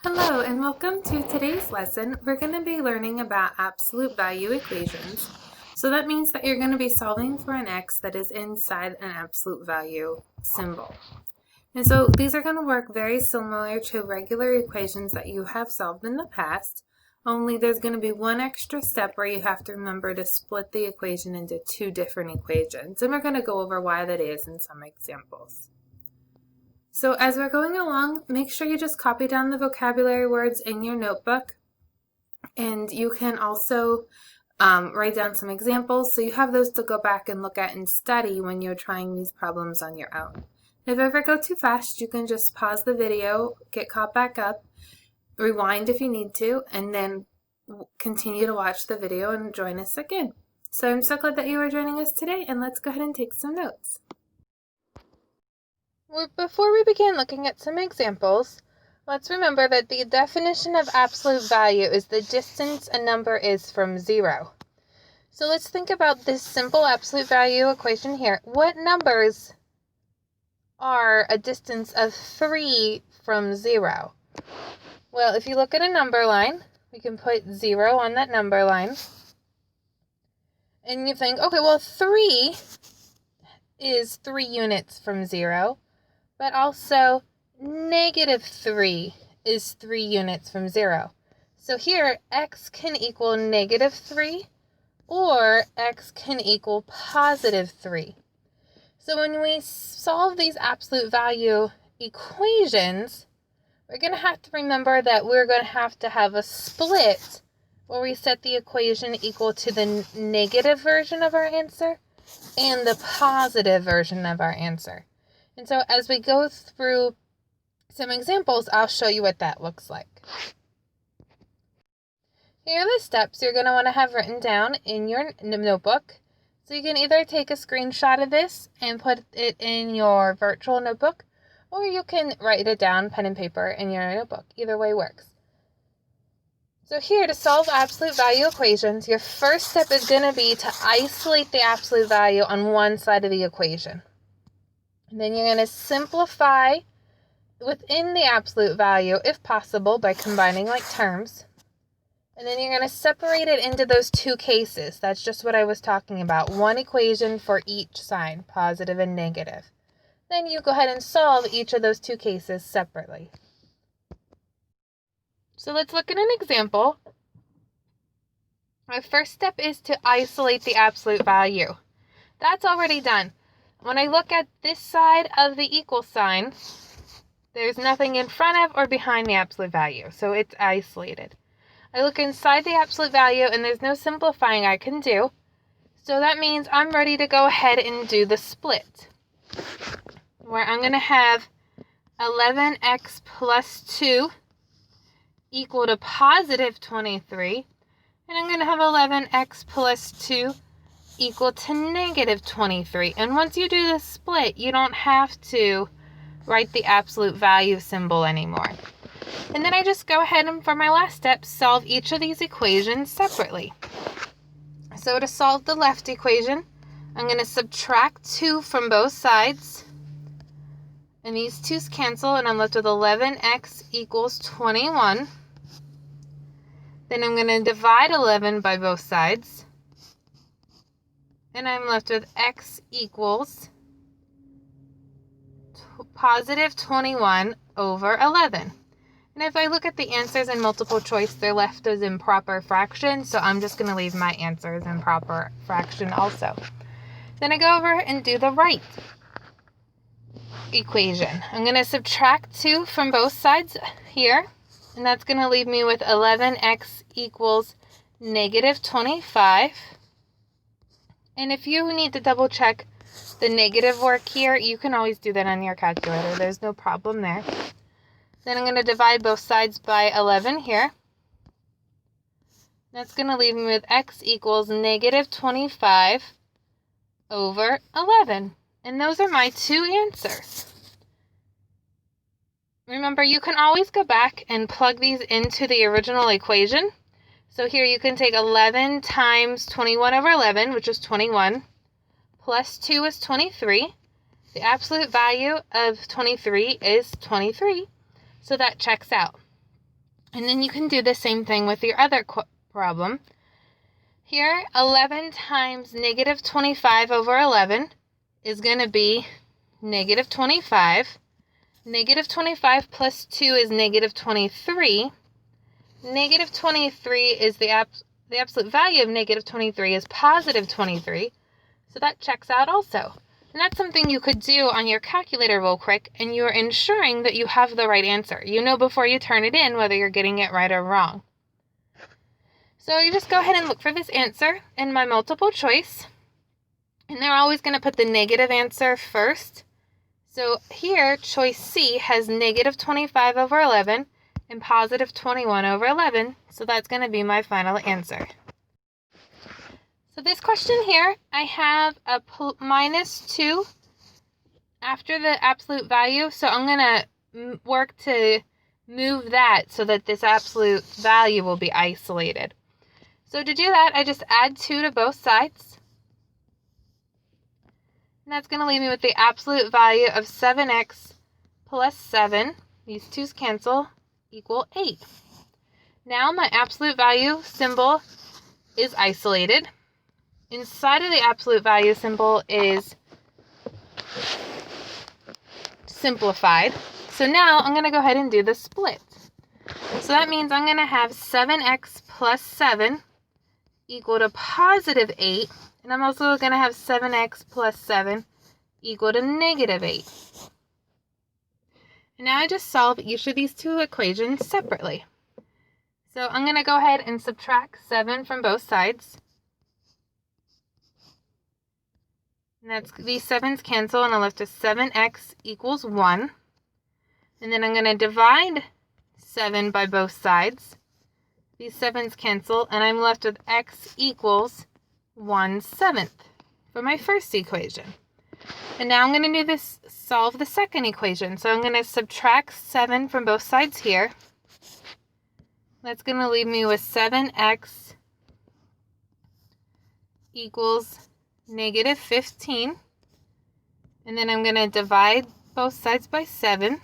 Hello and welcome to today's lesson. We're going to be learning about absolute value equations. So that means that you're going to be solving for an x that is inside an absolute value symbol. And so these are going to work very similar to regular equations that you have solved in the past, only there's going to be one extra step where you have to remember to split the equation into two different equations. And we're going to go over why that is in some examples. So as we're going along, make sure you just copy down the vocabulary words in your notebook, and you can also write down some examples so you have those to go back and look at and study when you're trying these problems on your own. If you ever go too fast, you can just pause the video, get caught back up, rewind if you need to, and then continue to watch the video and join us again. So I'm so glad that you are joining us today, and let's go ahead and take some notes. Before we begin looking at some examples, let's remember that the definition of absolute value is the distance a number is from zero. So let's think about this simple absolute value equation here. What numbers are a distance of 3 from 0? Well, if you look at a number line, we can put 0 on that number line. And you think, okay, well, 3 is 3 units from 0. But also, -3 is 3 units from 0. So here, x can equal -3, or x can equal +3. So when we solve these absolute value equations, we're going to have to remember that we're going to have a split where we set the equation equal to the negative version of our answer and the positive version of our answer. And so as we go through some examples, I'll show you what that looks like. Here are the steps you're going to want to have written down in your notebook. So you can either take a screenshot of this and put it in your virtual notebook, or you can write it down, pen and paper, in your notebook. Either way works. So here, to solve absolute value equations, your first step is going to be to isolate the absolute value on one side of the equation. And then you're going to simplify within the absolute value, if possible, by combining like terms. And then you're going to separate it into those two cases. That's just what I was talking about. One equation for each sign, positive and negative. Then you go ahead and solve each of those two cases separately. So let's look at an example. Our first step is to isolate the absolute value. That's already done. When I look at this side of the equal sign, there's nothing in front of or behind the absolute value, so it's isolated. I look inside the absolute value, and there's no simplifying I can do, so that means I'm ready to go ahead and do the split, where I'm going to have 11x plus 2 equal to positive 23, and I'm going to have 11x plus 2 equal to negative 23. And once you do the split, you don't have to write the absolute value symbol anymore. And then I just go ahead and, for my last step, solve each of these equations separately. So to solve the left equation, I'm going to subtract 2 from both sides. And these 2's cancel, and I'm left with 11x equals 21. Then I'm going to divide 11 by both sides. And I'm left with x equals positive 21 over 11. And if I look at the answers in multiple choice, they're left as improper fractions, so I'm just going to leave my answers in proper fraction also. Then I go over and do the right equation. I'm going to subtract 2 from both sides here, and that's going to leave me with 11x equals negative 25. And if you need to double check the negative work here, you can always do that on your calculator. There's no problem there. Then I'm going to divide both sides by 11 here. That's going to leave me with x equals negative 25 over 11. And those are my two answers. Remember, you can always go back and plug these into the original equation. So here you can take 11 times 21 over 11, which is 21, plus 2 is 23. The absolute value of 23 is 23, so that checks out. And then you can do the same thing with your other problem. Here, 11 times negative 25 over 11 is going to be negative 25. Negative 25 plus 2 is negative 23. Negative 23 is the absolute value of negative 23 is positive 23. So that checks out also. And that's something you could do on your calculator real quick, and you're ensuring that you have the right answer. You know before you turn it in whether you're getting it right or wrong. So you just go ahead and look for this answer in my multiple choice. And they're always going to put the negative answer first. So here, choice C has negative 25 over 11 and positive 21 over 11. So that's going to be my final answer. So this question here, I have a minus 2 after the absolute value. So I'm going to work to move that so that this absolute value will be isolated. So to do that, I just add 2 to both sides. And that's going to leave me with the absolute value of 7x plus 7. These 2's cancel, equal 8. Now my absolute value symbol is isolated. Inside of the absolute value symbol is simplified. So now I'm going to go ahead and do the split. So that means I'm going to have 7x plus 7 equal to positive 8. And I'm also going to have 7x plus 7 equal to negative 8. And now I just solve each of these two equations separately. So I'm going to go ahead and subtract 7 from both sides. And that's these 7's cancel, and I'm left with 7x equals 1. And then I'm going to divide 7 by both sides. These 7's cancel, and I'm left with x equals 1/7 for my first equation. And now I'm going to do this, solve the second equation. So I'm going to subtract 7 from both sides here. That's going to leave me with 7x equals negative 15. And then I'm going to divide both sides by 7.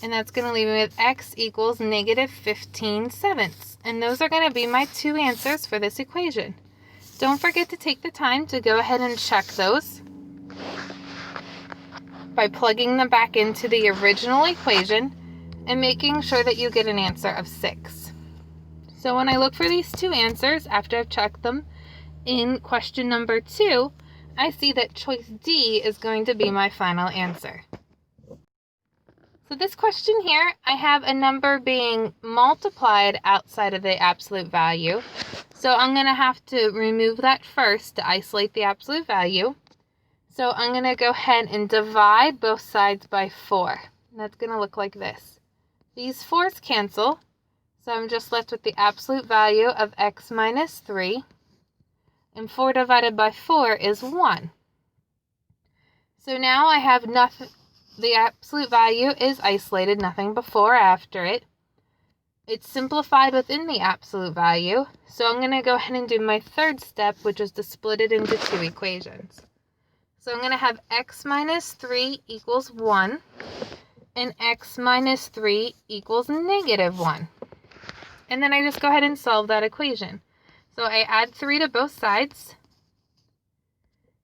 And that's going to leave me with x equals negative 15/7. And those are going to be my two answers for this equation. Don't forget to take the time to go ahead and check those by plugging them back into the original equation and making sure that you get an answer of 6. So when I look for these two answers after I've checked them in question number 2, I see that choice D is going to be my final answer. So this question here, I have a number being multiplied outside of the absolute value. So I'm going to have to remove that first to isolate the absolute value. So I'm going to go ahead and divide both sides by 4. And that's going to look like this. These 4's cancel. So I'm just left with the absolute value of x minus 3. And 4 divided by 4 is 1. So now I have nothing. The absolute value is isolated, nothing before or after it. It's simplified within the absolute value. So I'm going to go ahead and do my third step, which is to split it into two equations. So I'm going to have x minus 3 equals 1 and x minus 3 equals negative 1. And then I just go ahead and solve that equation. So I add 3 to both sides.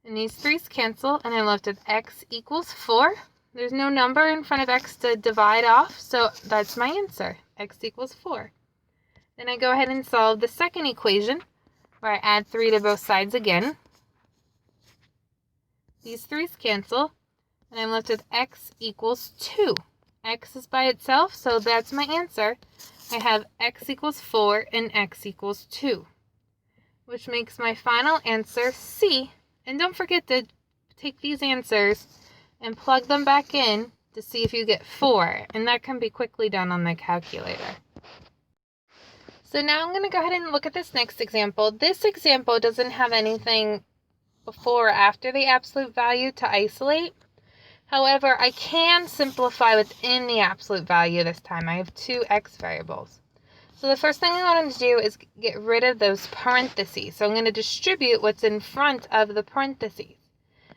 And these 3's cancel, and I'm left with x equals 4. There's no number in front of x to divide off, so that's my answer. X equals 4. Then I go ahead and solve the second equation, where I add 3 to both sides again. These 3's cancel, and I'm left with x equals 2. X is by itself, so that's my answer. I have x equals 4 and x equals 2, which makes my final answer C. And don't forget to take these answers and plug them back in to see if you get 4, and that can be quickly done on the calculator. So now I'm going to go ahead and look at this next example. This example doesn't have anything before or after the absolute value to isolate. However, I can simplify within the absolute value this time. I have two x variables. So the first thing I want to do is get rid of those parentheses. So I'm going to distribute what's in front of the parentheses.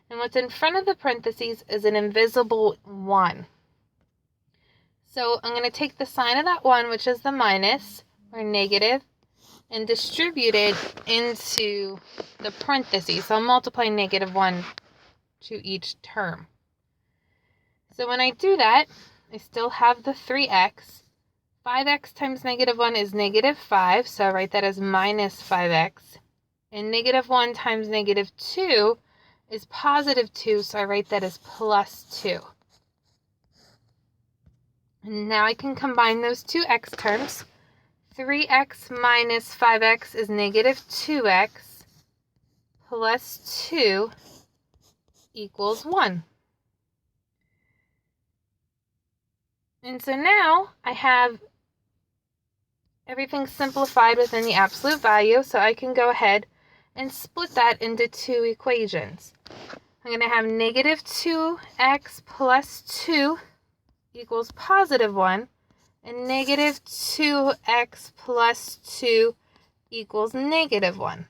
And what's in front of the parentheses is an invisible 1. So I'm going to take the sign of that 1, which is the minus or negative, and distribute it into the parentheses. So I'll multiply -1 to each term. So when I do that, I still have the 3x. 5x times -1 is -5, so I write that as minus 5x. And -1 times -2 is positive 2, so I write that as plus 2. And now I can combine those two x terms. 3x minus 5x is -2x plus 2 equals 1. And so now I have everything simplified within the absolute value, so I can go ahead and split that into two equations. I'm going to have -2x plus 2 equals positive 1, and -2x plus 2 equals -1.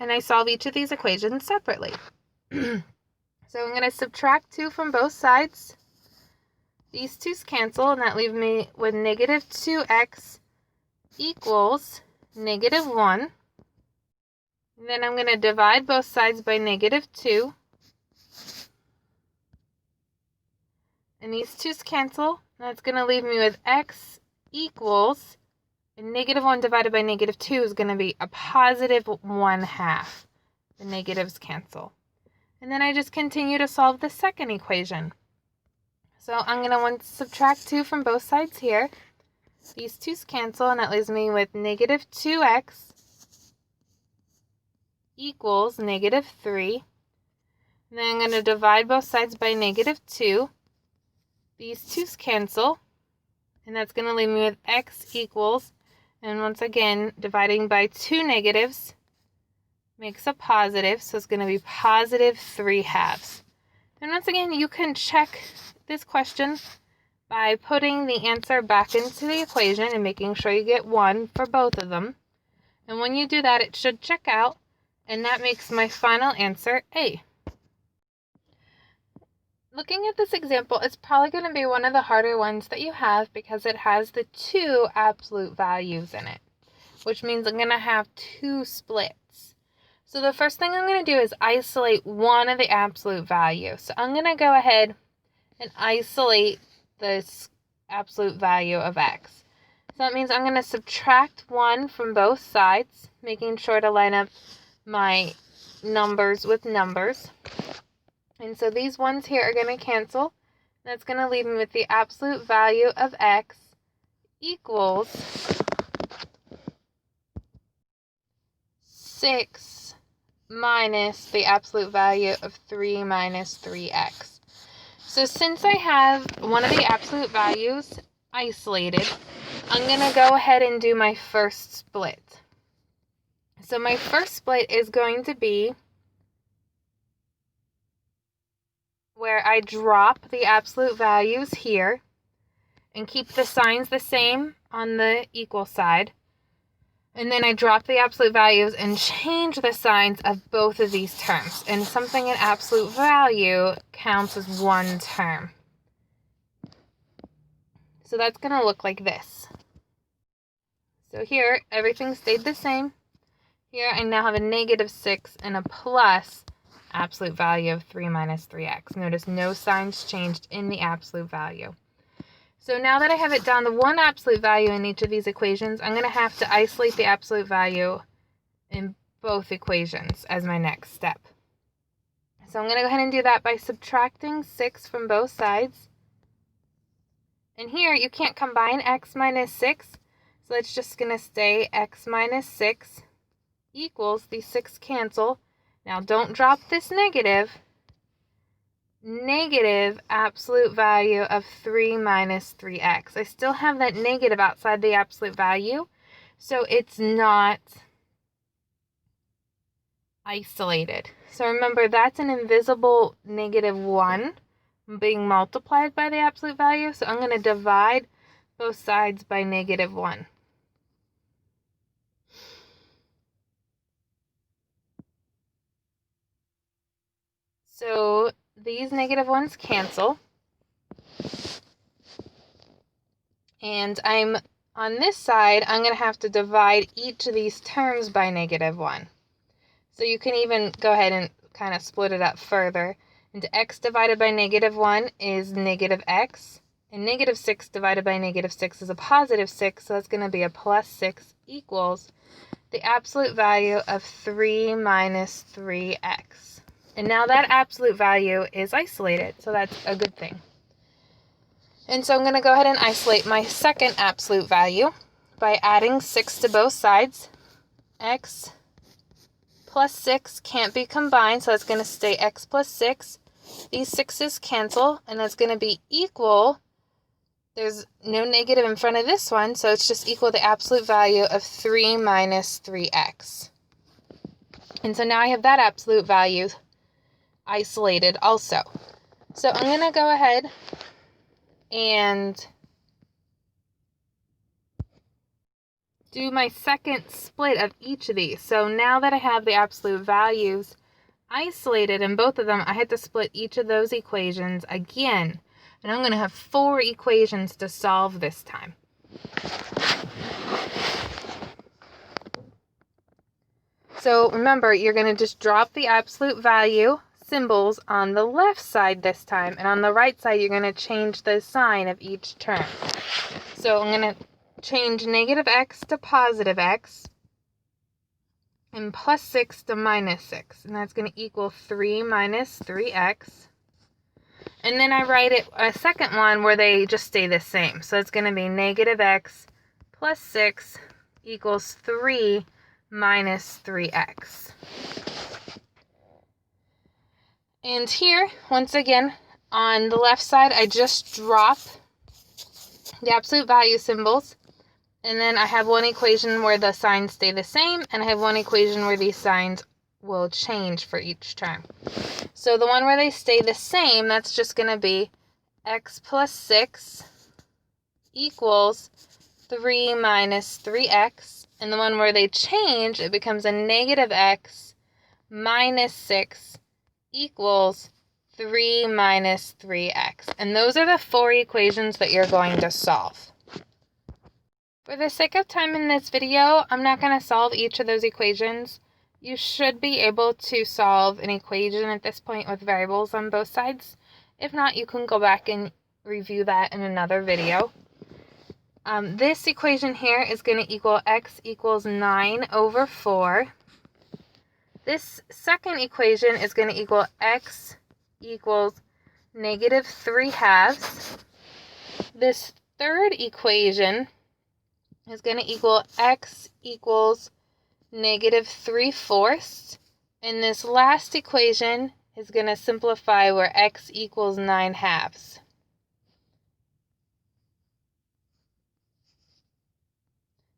And I solve each of these equations separately. So I'm going to subtract 2 from both sides. These 2's cancel, and that leaves me with -2x equals -1. And then I'm going to divide both sides by -2. And these 2's cancel. That's going to leave me with x equals, and -1 divided by -2 is going to be a positive 1/2. The negatives cancel. And then I just continue to solve the second equation. So I'm going to want to subtract 2 from both sides here. These 2's cancel, and that leaves me with -2x equals -3. And then I'm going to divide both sides by -2. These 2's cancel, and that's going to leave me with x equals, and once again, dividing by two negatives makes a positive, so it's going to be positive 3/2. And once again, you can check this question by putting the answer back into the equation and making sure you get 1 for both of them. And when you do that, it should check out, and that makes my final answer A. Looking at this example, it's probably going to be one of the harder ones that you have because it has the 2 absolute values in it, which means I'm going to have 2 splits. So the first thing I'm going to do is isolate one of the absolute values. So I'm going to go ahead and isolate this absolute value of x. So that means I'm going to subtract 1 from both sides, making sure to line up my numbers with numbers. And so these ones here are going to cancel. That's going to leave me with the absolute value of x equals 6 minus the absolute value of 3 minus 3x. So since I have one of the absolute values isolated, I'm going to go ahead and do my first split. So my first split is going to be where I drop the absolute values here and keep the signs the same on the equal side. And then I drop the absolute values and change the signs of both of these terms. And something in absolute value counts as one term. So that's going to look like this. So here, everything stayed the same. Here, I now have a -6 and a plus absolute value of 3 minus 3x. Notice no signs changed in the absolute value. So now that I have it down to one absolute value in each of these equations, I'm going to have to isolate the absolute value in both equations as my next step. So I'm going to go ahead and do that by subtracting 6 from both sides. And here, you can't combine x minus 6, so it's just going to stay x minus 6 equals, these 6 cancel. Now don't drop this negative absolute value of 3 minus 3x. I still have that negative outside the absolute value, so it's not isolated. So remember, that's an invisible -1 being multiplied by the absolute value, so I'm going to divide both sides by -1. So these -1s cancel. And on this side, I'm going to have to divide each of these terms by -1. So you can even go ahead and kind of split it up further. Into x divided by -1 is -x. And -6 divided by -6 is a +6, so that's going to be a +6 equals the absolute value of 3 minus 3x. And now that absolute value is isolated, so that's a good thing. And so I'm going to go ahead and isolate my second absolute value by adding 6 to both sides. X plus 6 can't be combined, so it's going to stay x plus 6. These 6's cancel, and that's going to be equal. There's no negative in front of this one, so it's just equal the absolute value of 3 minus 3x. And so now I have that absolute value isolated also. So I'm going to go ahead and do my second split of each of these. So now that I have the absolute values isolated in both of them, I had to split each of those equations again. And I'm going to have 4 equations to solve this time. So remember, you're going to just drop the absolute value symbols on the left side this time, and on the right side you're going to change the sign of each term. So I'm going to change -x to +x and +6 to -6, and that's going to equal 3 minus 3x. And then I write it a second one where they just stay the same. So it's going to be -x plus 6 equals 3 minus 3x. And here, once again, on the left side, I just drop the absolute value symbols. And then I have one equation where the signs stay the same, and I have one equation where these signs will change for each term. So the one where they stay the same, that's just going to be x plus 6 equals 3 minus 3x. And the one where they change, it becomes a -x minus 6 equals 3 minus 3x. And those are the 4 equations that you're going to solve. For the sake of time in this video, I'm not going to solve each of those equations. You should be able to solve an equation at this point with variables on both sides. If not, you can go back and review that in another video. This equation here is going to equal x equals 9 over 4. This second equation is going to equal x equals -3/2. This third equation is going to equal x equals -3/4. And this last equation is going to simplify where x equals 9/2.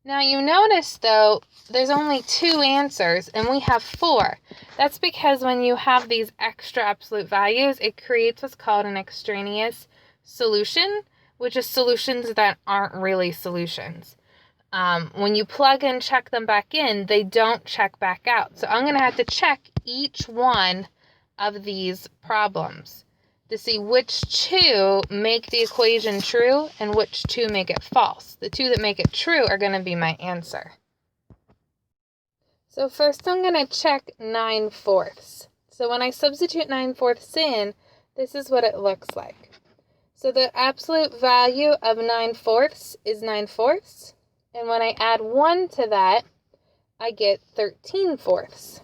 Now you notice, though, there's only 2 answers, and we have 4. That's because when you have these extra absolute values, it creates what's called an extraneous solution, which is solutions that aren't really solutions. When you plug and check them back in, they don't check back out. So I'm going to have to check each one of these problems to see which 2 make the equation true and which 2 make it false. The 2 that make it true are going to be my answer. So first I'm going to check 9/4. So when I substitute 9/4 in, this is what it looks like. So the absolute value of 9/4 is 9/4. And when I add 1 to that, I get 13/4.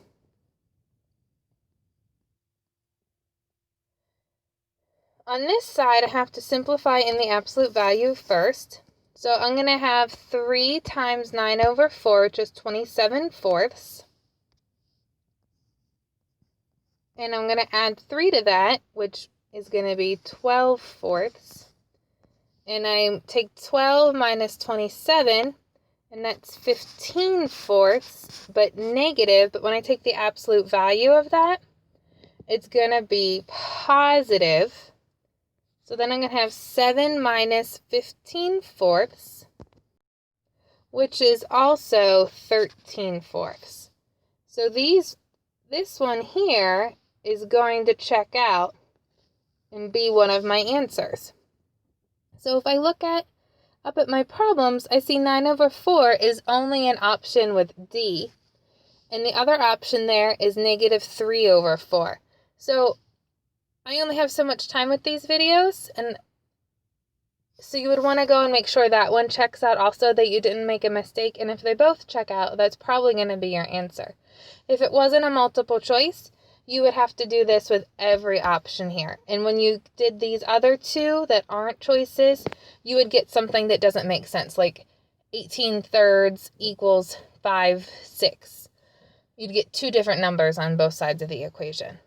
On this side, I have to simplify in the absolute value first. So I'm going to have 3 times 9 over 4, which is 27/4. And I'm going to add 3 to that, which is going to be 12/4. And I take 12 minus 27, and that's 15/4, but negative. But when I take the absolute value of that, it's going to be positive. So then I'm going to have 7 minus 15/4, which is also 13/4. So this one here is going to check out and be one of my answers. So if I look at Up at my problems, I see 9/4 is only an option with D, and the other option there is -3/4. So I only have so much time with these videos, and so you would want to go and make sure that one checks out also, that you didn't make a mistake, and if they both check out, that's probably going to be your answer. If it wasn't a multiple choice, you would have to do this with every option here. And when you did these other two that aren't choices, you would get something that doesn't make sense, like 18/3 equals 5/6. You'd get two different numbers on both sides of the equation.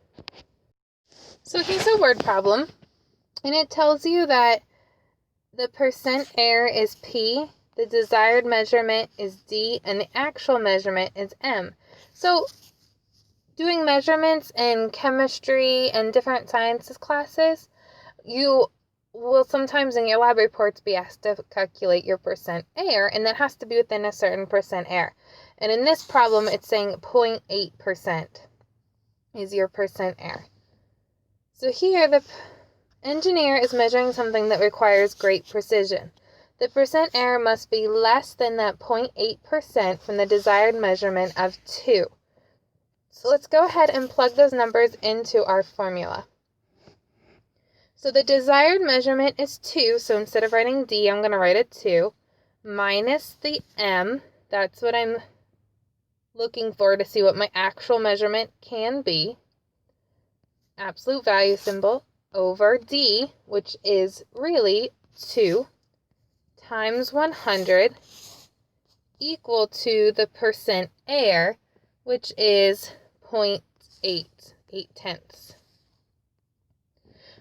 So here's a word problem, and it tells you that the percent error is P, the desired measurement is D, and the actual measurement is M. So doing measurements in chemistry and different sciences classes, you will sometimes in your lab reports be asked to calculate your percent error, and that has to be within a certain percent error. And in this problem, it's saying 0.8% is your percent error. So here, the engineer is measuring something that requires great precision. The percent error must be less than that 0.8% from the desired measurement of 2. So let's go ahead and plug those numbers into our formula. So the desired measurement is 2, so instead of writing D, I'm going to write a 2, minus the M, that's what I'm looking for to see what my actual measurement can be, absolute value symbol, over D, which is really 2, times 100, equal to the percent error, which is 0.8, 8/10.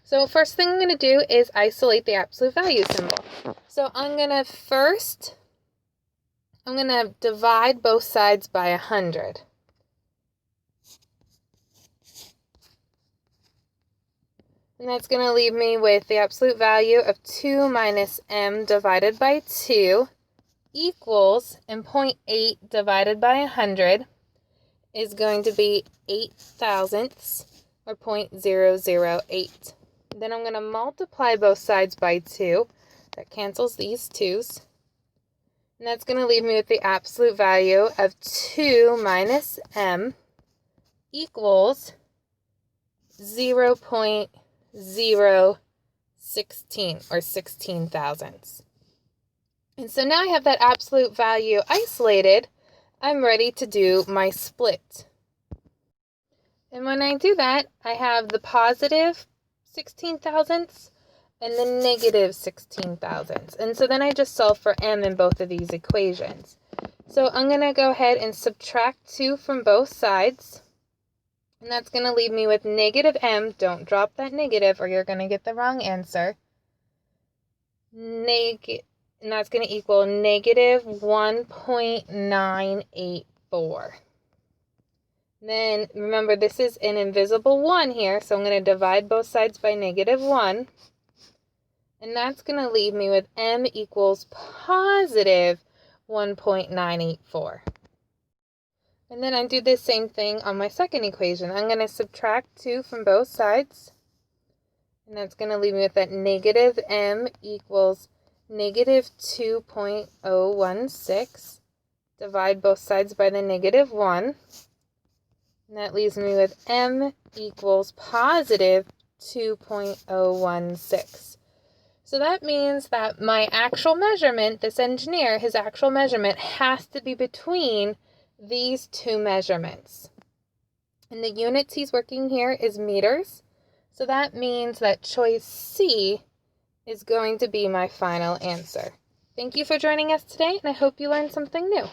So first thing I'm going to do is isolate the absolute value symbol. So I'm going to divide both sides by 100. And that's going to leave me with the absolute value of 2 minus M divided by 2 equals, and 0.8 divided by 100 is going to be 8 thousandths, or 0.008. Then I'm going to multiply both sides by 2. That cancels these 2's. And that's going to leave me with the absolute value of 2 minus M equals 0.016, or 16 thousandths. And so now I have that absolute value isolated. I'm ready to do my split. And when I do that, I have the positive 16 thousandths and the negative 16 thousandths. And so then I just solve for M in both of these equations. So I'm going to go ahead and subtract 2 from both sides. And that's going to leave me with negative M. Don't drop that negative or you're going to get the wrong answer. And that's going to equal negative 1.984. Then remember, this is an invisible 1 here, so I'm going to divide both sides by negative 1. And that's going to leave me with M equals positive 1.984. And then I do the same thing on my second equation. I'm going to subtract 2 from both sides. And that's going to leave me with that negative M equals negative 2.016. Divide both sides by the negative 1. And that leaves me with M equals positive 2.016. So that means that my actual measurement, this engineer, his actual measurement has to be between these two measurements. And the units he's working here is meters. So that means that choice C is going to be my final answer. Thank you for joining us today, and I hope you learned something new.